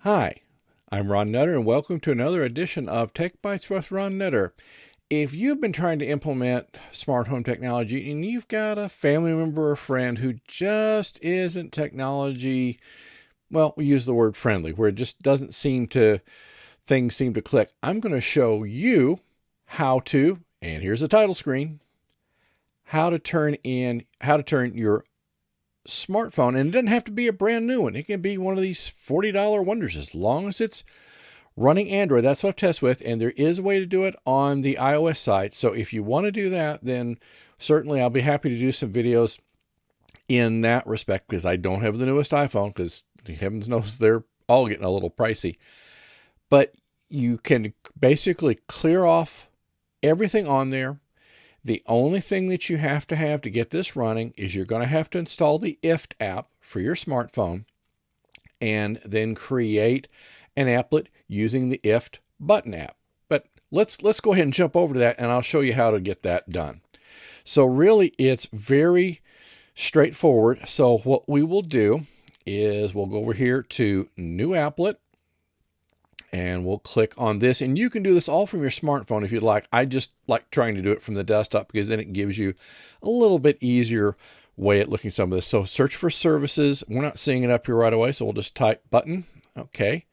Hi, I'm Ron Nutter, and welcome to another edition of TechBytes with Ron Nutter. If you've been trying to implement smart home technology and you've got a family member or friend who just isn't technology, well, we use the word friendly, where it just doesn't seem to, things seem to click, I'm going to show you how to, and here's the title screen, how to turn your smartphone, and it doesn't have to be a brand new one. It can be one of these $40 wonders as long as it's running Android. That's what I've tested with, and there is a way to do it on the iOS side. So if you want to do that, then certainly I'll be happy to do some videos in that respect, because I don't have the newest iPhone, because heavens knows they're all getting a little pricey. But you can basically clear off everything on there. The only thing that you have to get this running is you're going to have to install the IFTTT app for your smartphone and then create an applet using the IFTTT button app. But let's go ahead and jump over to that, and I'll show you how to get that done. So really, it's very straightforward. So what we will do is we'll go over here to New Applet, and we'll click on this, and you can do this all from your smartphone if you'd like. I just like trying to do it from the desktop because then it gives you a little bit easier way at looking at some of this. So search for services. We're not seeing it up here right away, so we'll just type button. Okay.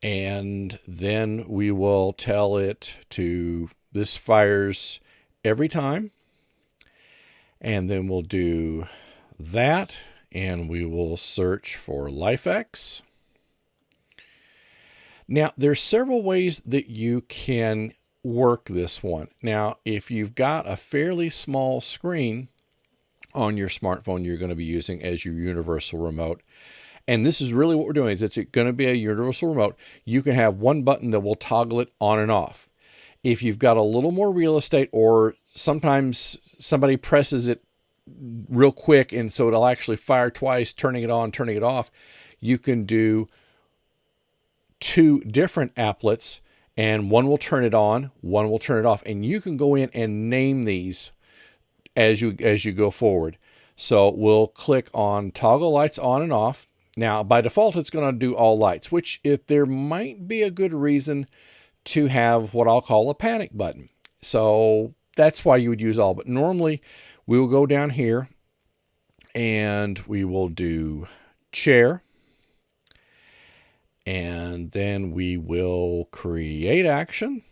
And then we will tell it to, this fires every time. And then we'll do that, and we will search for LiFX. Now, there's several ways that you can work this one. Now, if you've got a fairly small screen on your smartphone you're going to be using as your universal remote, and this is really what we're doing, is it's going to be a universal remote, you can have one button that will toggle it on and off. If you've got a little more real estate, or sometimes somebody presses it real quick and so it'll actually fire twice, turning it on, turning it off, you can do two different applets, and one will turn it on, one will turn it off, and you can go in and name these as you go forward. So we'll click on toggle lights on and off. Now by default it's going to do all lights, which if there might be a good reason to have what I'll call a panic button. So that's why you would use all, but normally we will go down here and we will do chair. And then we will create action.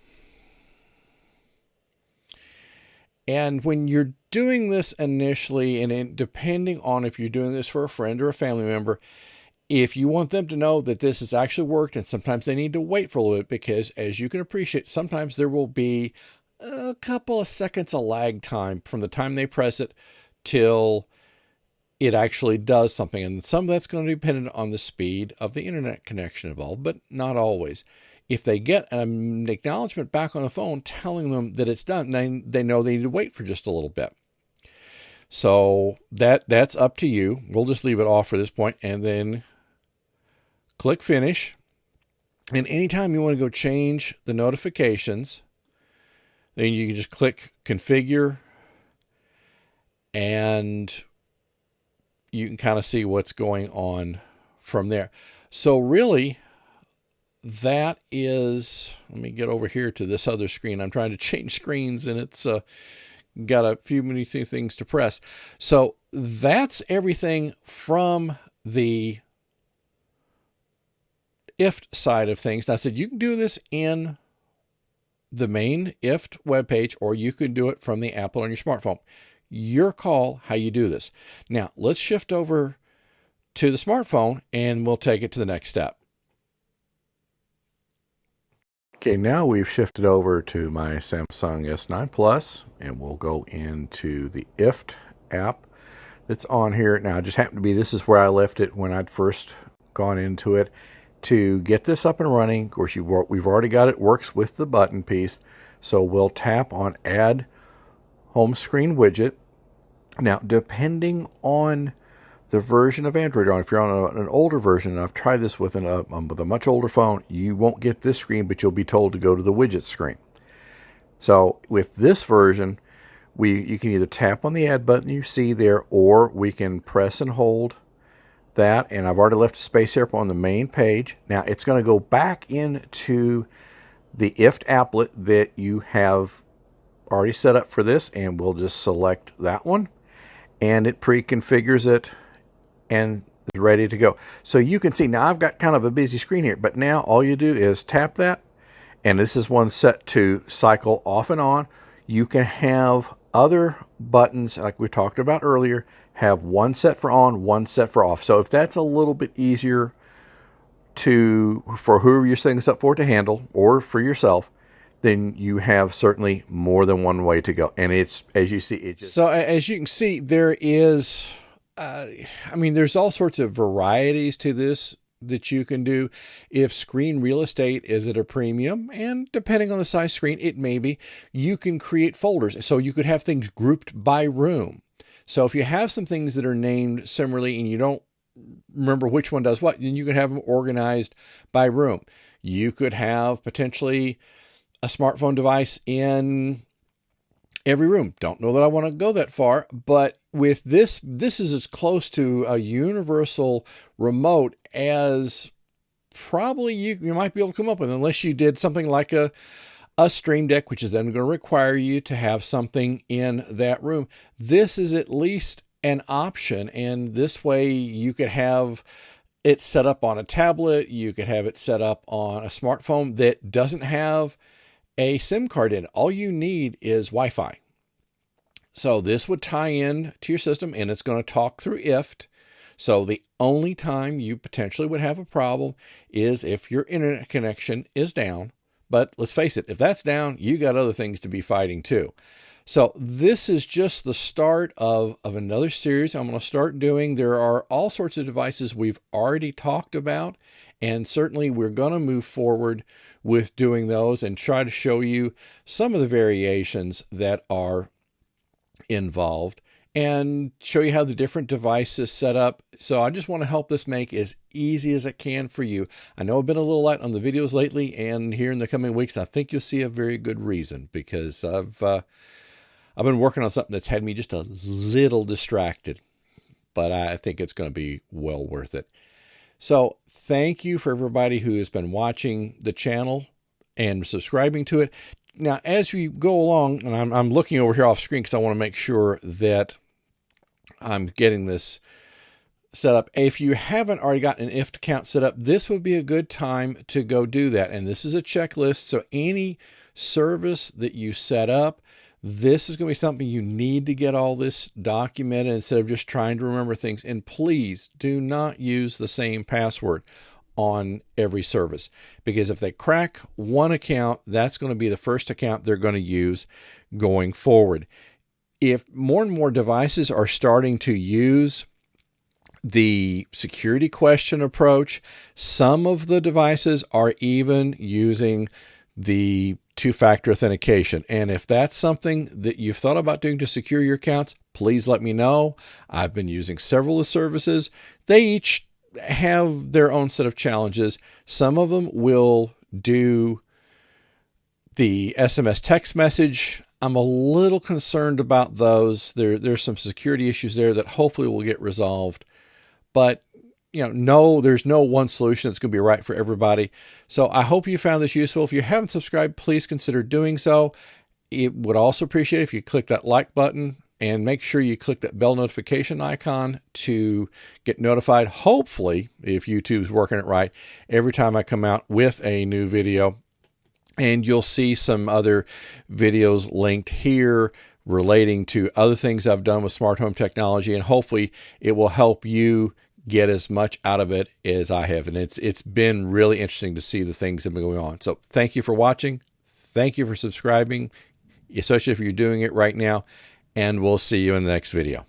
And when you're doing this initially, and depending on if you're doing this for a friend or a family member, if you want them to know that this has actually worked, and sometimes they need to wait for a little bit, because as you can appreciate, sometimes there will be a couple of seconds of lag time from the time they press it till it actually does something. And some of that's going to be dependent on the speed of the internet connection involved, but not always. If they get an acknowledgement back on the phone telling them that it's done, then they know they need to wait for just a little bit. So that's up to you. We'll just leave it off for this point, and then click finish. And anytime you want to go change the notifications, then you can just click configure, and you can kind of see what's going on from there. So really, that is, let me get over here to this other screen. I'm trying to change screens, and it's got a few many things to press. So that's everything from the IFTTT side of things. Now, I said you can do this in the main IFTTT webpage, or you can do it from the Applet on your smartphone. Your call how you do this. Now, let's shift over to the smartphone, and we'll take it to the next step. Okay, now we've shifted over to my Samsung S9 Plus, and we'll go into the IFTTT app that's on here. Now, it just happened to be, this is where I left it when I'd first gone into it. To get this up and running, of course, we've already got it, works with the button piece. So we'll tap on Add Home Screen Widget. Now, depending on the version of Android, or if you're on an older version, and I've tried this with a much older phone, you won't get this screen, but you'll be told to go to the widget screen. So with this version, you can either tap on the add button you see there, or we can press and hold that, and I've already left a space here on the main page. Now it's going to go back into the IFT applet that you have already set up for this, and we'll just select that one, and it pre-configures it and is ready to go. So you can see now I've got kind of a busy screen here, but now all you do is tap that, and this is one set to cycle off and on. You can have other buttons like we talked about earlier, have one set for on, one set for off. So if that's a little bit easier for whoever you're setting this up for to handle, or for yourself, then you have certainly more than one way to go. And it's, as you see, so as you can see, there is, I mean, there's all sorts of varieties to this that you can do. If screen real estate is at a premium, and depending on the size screen, it may be, you can create folders. So you could have things grouped by room. So if you have some things that are named similarly and you don't remember which one does what, then you could have them organized by room. You could have potentially a smartphone device in every room. Don't know that I want to go that far, but with this is as close to a universal remote as probably you might be able to come up with, unless you did something like a Stream Deck, which is then going to require you to have something in that room. This is at least an option, and this way you could have it set up on a tablet, you could have it set up on a smartphone that doesn't have a SIM card in it. All you need is Wi-Fi. So this would tie in to your system, and it's going to talk through IFT. So the only time you potentially would have a problem is if your internet connection is down. But let's face it, if that's down, you got other things to be fighting too. So this is just the start of another series I'm going to start doing. There are all sorts of devices we've already talked about, and certainly we're going to move forward with doing those and try to show you some of the variations that are involved and show you how the different devices set up. So I just want to help this make as easy as it can for you. I know I've been a little light on the videos lately, and here in the coming weeks, I think you'll see a very good reason, because I've been working on something that's had me just a little distracted, but I think it's going to be well worth it. So thank you for everybody who has been watching the channel and subscribing to it. Now, as we go along, and I'm looking over here off screen because I want to make sure that I'm getting this set up. If you haven't already got an IFT account set up, this would be a good time to go do that. And this is a checklist. So any service that you set up, this is going to be something you need to get all this documented instead of just trying to remember things. And please do not use the same password on every service, because if they crack one account, that's going to be the first account they're going to use going forward. If more and more devices are starting to use the security question approach, some of the devices are even using the two-factor authentication. And if that's something that you've thought about doing to secure your accounts, please let me know. I've been using several of the services. They each have their own set of challenges. Some of them will do the SMS text message. I'm a little concerned about those. There's some security issues there that hopefully will get resolved. But no, there's no one solution that's going to be right for everybody. So I hope you found this useful. If you haven't subscribed, please consider doing so. It would also appreciate if you click that like button, and make sure you click that bell notification icon to get notified, hopefully, if YouTube's working it right, every time I come out with a new video. And you'll see some other videos linked here relating to other things I've done with smart home technology, and hopefully it will help you get as much out of it as I have. And it's been really interesting to see the things that have been going on. So thank you for watching. Thank you for subscribing, especially if you're doing it right now. And we'll see you in the next video.